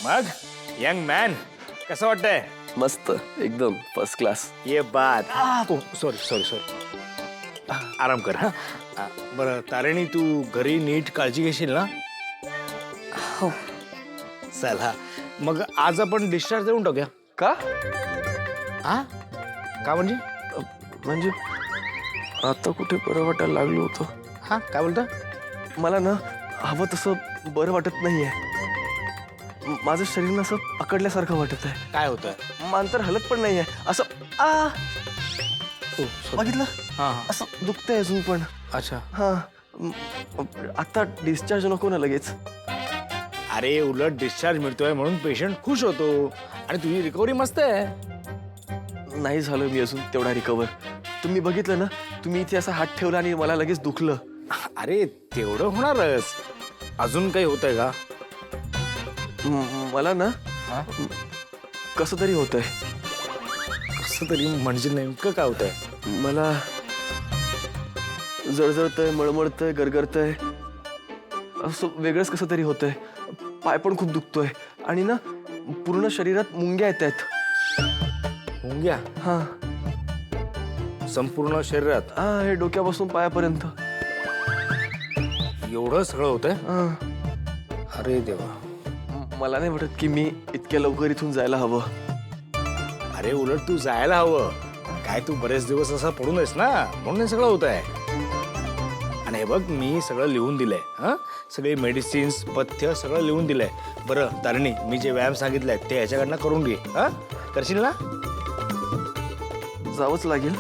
मग young man कसं वाटतंय? मस्त एकदम फर्स्ट क्लास. ये बात सॉरी सॉरी सॉरी आराम कर हा. बरं तारिणी तू घरी नीट काळजी घेशील ना? हो. चला मग आज आपण डिस्चार्ज देऊन टाकूया. का? हा का म्हणजे? म्हणजे आता कुठे बरं वाटायला लागलो होतं. हा काय बोलता? मला ना हवं तसं बरं वाटत नाहीये. माझं शरीर ना असं पकडल्यासारखं वाटत आहे. काय होतंय? मान तर हलत पण नाहीये. असं बघितलं हा असं दुखतंय अजून पण. अच्छा. हा आता डिस्चार्ज नको ना लगेच. अरे उलट डिस्चार्ज मिळतोय म्हणून पेशंट खुश होतो आणि तुझी रिकव्हरी मस्त आहे. नाही झालं मी अजून तेवढा रिकवर. तुम्ही बघितलं ना, तुम्ही इथे असा हात ठेवला आणि मला लगेच दुखलं. अरे तेवढं होणारच. अजून काही होतंय का? मला ना कसं तरी होतंय. कसं तरी म्हणजे नेमकं काय होतंय? मला जळजळतंय, मळमळतंय, गरगरतंय, असं वेगळंच कसं तरी होतंय. पाय पण खूप दुखतोय आणि ना पूर्ण शरीरात मुंग्या येत आहेत. मुंग्या? हा संपूर्ण शरीरात? हा हे डोक्यापासून पायापर्यंत. एवढं सगळं होतंय? अरे देवा. मला नाही वाटत की मी इतक्या लवकर इथून जायला हवं. अरे उलट तू जायला हवं. काय तू बरेच दिवस असा पडून आहेस ना, म्हणून हे सगळं होत आहे. आणि हे बघ मी सगळं लिहून दिलंय. हा सगळे मेडिसिन्स पथ्य सगळं लिहून दिलंय. बरं तारिणी मी जे व्यायाम सांगितलंय ते ह्याच्याकडनं करून घे. हा करशील ना? जावंच लागेल.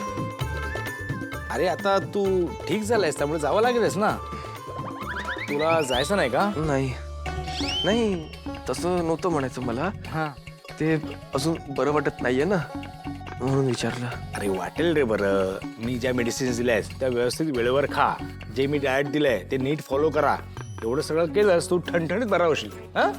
अरे आता तू ठीक झालायस त्यामुळे जावं लागेलच ना. तुला जायचं नाही का? नाही नाही तसं नव्हतं म्हणायचं मला. हा ते अजून बरं वाटत नाहीये ना म्हणून विचारलं. अरे वाटेल रे बरं. मी ज्या मेडिसिन्स दिल्यास त्या व्यवस्थित वेळेवर खा. जे मी डाएट दिलंय ते नीट फॉलो करा. एवढं सगळं केलंस तू ठणठणीत बरा होशील. हा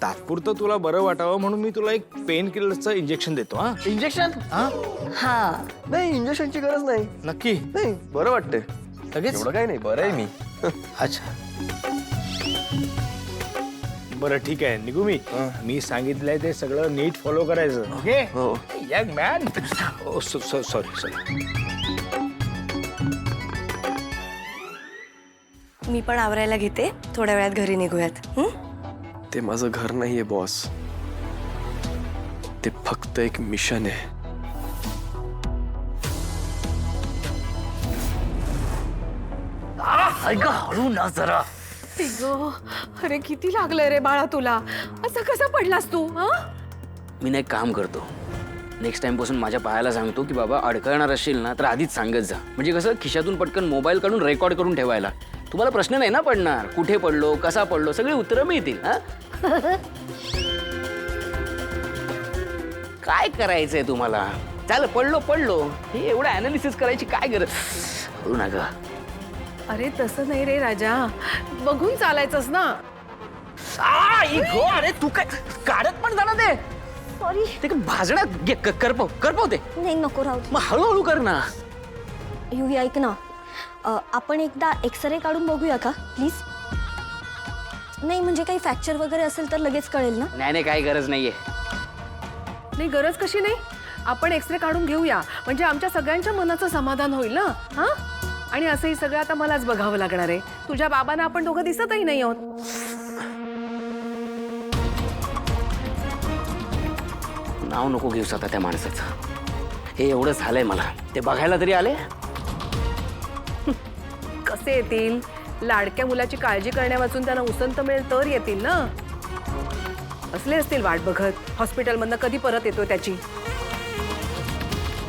तात्पुरतं तुला बरं वाटावं म्हणून मी तुला एक पेन किलरचं इंजेक्शन देतो. हा इंजेक्शन? हा हा नाही इंजेक्शनची गरज नाही. नक्की? नाही बरं वाटतंय. लगेच? एवढं काही नाही, बरं आहे मी. अच्छा बरं ठीक आहे निघू मी. मी सांगितलंय ते सगळं नीट फॉलो करायचं. ओके हो. Young man. Sorry sorry. मी पण आवरायला घेते. थोड्या वेळात घरी निघूयात. ते माझं घर नाहीये बॉस. ते फक्त एक मिशन आहे. ऐका हळू ना जरा. अरे किती लागलंय रे बाळा तुला. असं कसं पडलास तू? मी ना एक काम करतो, नेक्स्ट टाइम पासून माझ्या पायाला सांगतो की बाबा अडकळणार असेल ना तर आधीच सांगत जा. म्हणजे कसं खिशातून पटकन मोबाईल काढून रेकॉर्ड करून ठेवायला. तुम्हाला प्रश्न नाही ना पडणार कुठे पडलो कसा पडलो, सगळी उत्तरं मिळतील. हा काय करायचंय तुम्हाला? चाल पडलो हे एवढं अनालिसिस करायची काय गरज. हळू ना ग. अरे तसं नाही रे राजा, बघून चालायचंस ना. अरे तू काय काढत पण जाणार ते. सॉरी. ते भाजण्यात करपव ते. नाही नको राहू. मग हळूहळू कर ना. युवी ऐक ना, आपण एकदा एक्सरे काढून बघूया का प्लीज? नाही म्हणजे काही फ्रॅक्चर वगैरे असेल तर लगेच कळेल ना. नाही काही गरज नाहीये. नाही गरज कशी नाही, आपण एक्सरे काढून घेऊया म्हणजे आमच्या सगळ्यांच्या मनाचं समाधान होईल ना. हा आणि असंही सगळं आता मलाच बघावं लागणार आहे. तुझ्या बाबांना आपण दोघं दिसतही नाही आहोत. नाव नको घेऊस आता त्या माणसाचं. हे एवढं झालंय मला, ते बघायला तरी आले. कसे येतील? लाडक्या मुलाची काळजी करण्या वाचून त्यांना उसंत मिळेल तर येतील ना. असले असतील वाट बघत हॉस्पिटलमधनं कधी परत येतो त्याची.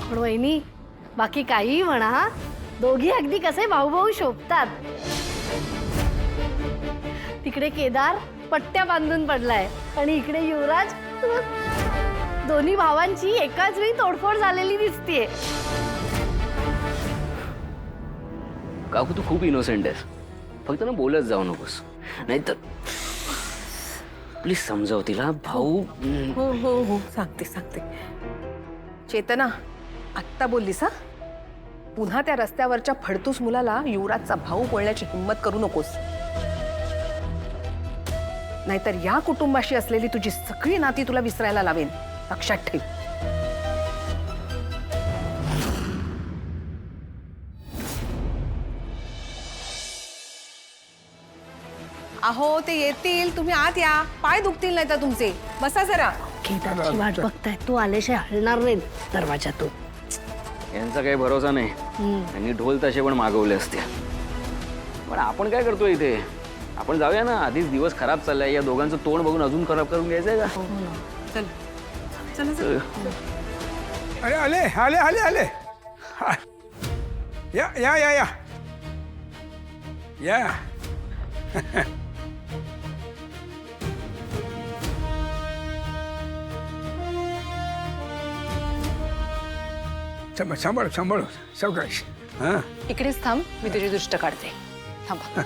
पण वहिनी बाकी काहीही म्हणा, दोघी अगदी कसे भाऊ भाऊ शोभतात. तिकडे केदार पट्ट्या बांधून पडलाय आणि इकडे युवराज. दोन्ही भावांची एकाच वेळी तोडफोड झालेली दिसतीये. काकू तू खूप इनोसेंट आहेस. फक्त ना बोलत जाऊ नकोस, नाहीतर प्लीज समजाव तिला. भाऊ हो हो हो सांगते. चेतना आत्ता बोललीस. हा पुन्हा त्या रस्त्यावरच्या फडतूस मुलाला युवराजचा भाऊ बोलण्याची हिंमत करू नकोस. नाहीतर या कुटुंबाशी असलेली तुझी सगळी नाती तुला विसरायला लावेन, लक्षात ठेव. अहो ते येतील, तुम्ही आत या. पाय दुखतील नाही तर तुमचे. बसा जरा. केदारची वाट बघताय, तू आल्याशिवाय हलणार नाही दरवाजातून. यांचा काही भरोसा नाही. त्यांनी ढोल तसे पण मागवले असते. पण आपण काय करतोय इथे? आपण जाऊया ना, आधीच दिवस खराब चाललाय. या दोघांचं तोंड बघून अजून खराब करून घ्यायचंय का? चल चला चला. अरे आले आले आले आले हा. या या या या या सांभाळ सांभाळ सावकाश. हा इकडेच थांब, मी तुझी दृष्ट काढते. थांबा.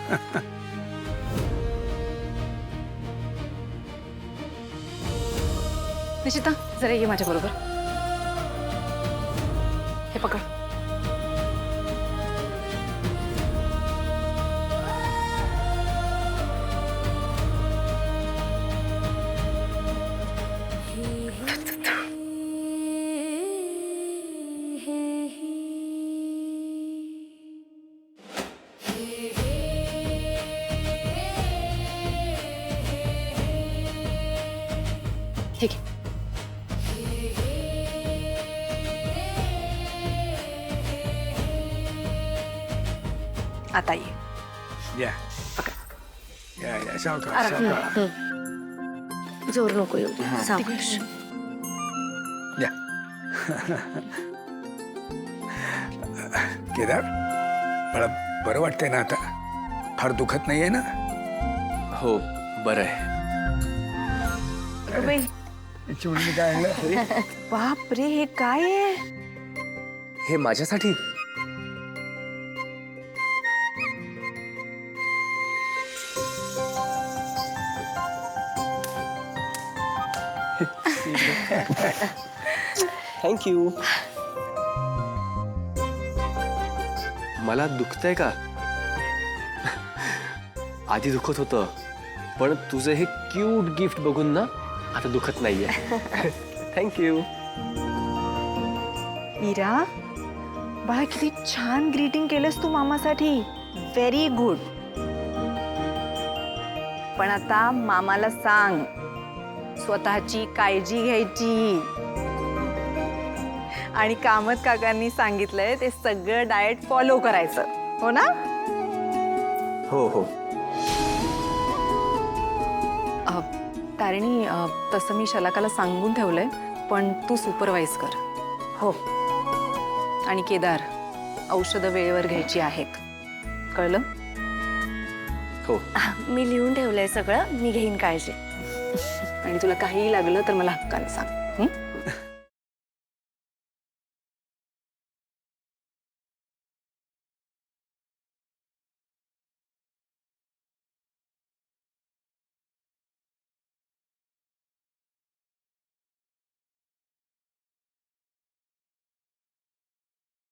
निशिता जरा ये माझ्या बरोबर. हे पकड. ठीक आहे. आता ये. या या या सावकाश सावकाश. जोर नको येऊ दे. सावकाश. या केदार, मला बरं वाटतंय ना आता? फार दुखत नाहीये ना? हो बरं आहे. चिमणी काय आणलं? बाप रे, हे काय आहे? हे माझ्यासाठी? थँक्यू. मला दुखतंय का? आधी दुखत होतं, पण तुझं हे क्यूट गिफ्ट बघून ना आता दुखत नाहीये. थँक्यू. इरा, बाळा किती छान ग्रीटिंग केलंस तू मामासाठी. Very good. पण आता मामाला सांग, स्वतःची काळजी घ्यायची. आणि कामत काकांनी सांगितलंय ते सगळं डाएट फॉलो करायचं, हो ना? हो हो. तारिणी, तसं मी शलाकाला सांगून ठेवलंय, पण तू सुपरवाइज कर. हो. आणि केदार, औषधं वेळेवर घ्यायची आहेत, कळलं? हो. मी लिहून ठेवलंय सगळं, मी घेईन काळजी. आणि तुला काही लागलं तर मला हक्काने सांग.